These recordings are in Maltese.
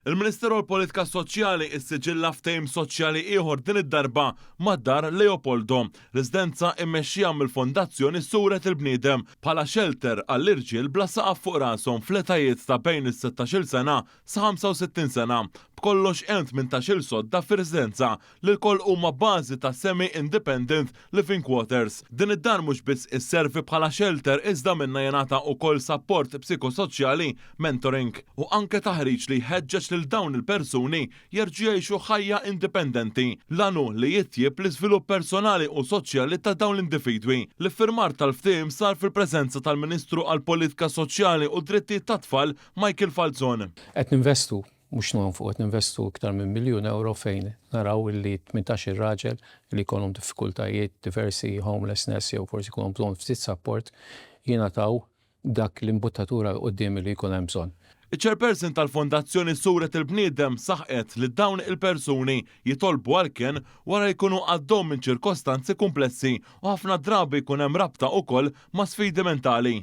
Il-Ministeru l-Politika Soċjali issiġilla ftehim soċjali ieħor din id-darba mad-dar Leopoldo, residenza mmexxija mill-Fondazzjoni Suret il-Bniedem bħala shelter għall-irġiel bla saqaf fuq rashom fl-etajiet ta' bejn is-16-il sena sa 65 sena. B'kollox hemm 18-il sodda fir-residenza li l-koll huma bażi ta' semi-independent living quarters. Din id-dar mhux biss isservi bħala shelter iżda minnha jingħata wkoll sapport psikosoċjali, mentoring u anke taħriġ li jħeġġeġ lil dawn il-persuni jerġgħu jgħixu ħajja indipendenti. L-għanu li jitjieb l-iżvilupp personali u soċjali ta' dawn l-individwi. L-iffirmar tal-ftehim sar fil-preżenza tal-Ministru għall-Politika Soċjali u Drittijiet tat-Tfal Michael Falzon. Qed ninvestu mhux nonfu qed ninvestu iktar minn miljun euro fejn naraw li 18 raġel li jkollhom diffikultajiet diversi, homelessness jew forsi jkollhom bżonn ftit support jingħataw dak l-imbuttatura quddiem li jkun hemm bżonn. Iċ-chairperson tal-Fondazzjoni Suret il-Bniedem saħqet li dawn il-persuni jitolbu għalkien wara jkunu għaddhom minn ċirkostanzi komplessi u ħafna drabi jkun hemm rabta wkoll ma' sfidi mentali.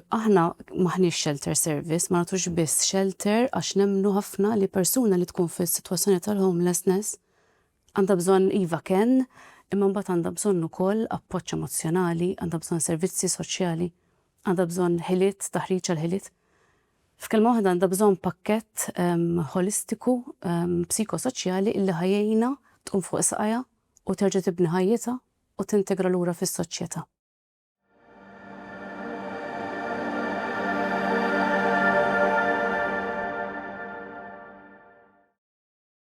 Aħna maħniex shelter service, ma nagħtux biss shelter għax nemmnu ħafna li persuna li tkun fis-sitwazzjoni tal-homelessness għandha bżonn iva kien, imma mbagħad għandha bżonn ukoll appoġġ emozjonali, għandha bżonn servizzi soċjali, għandha bżonn ħiliet, taħriġ għal ħiliet. F'kelma waħda għandha bżonn pakkett holistiku psikosoċjali illi ħajjejna tqum fuq isqajja u terġa' tibni ħajjitha u tintegra lura fis-soċjetà.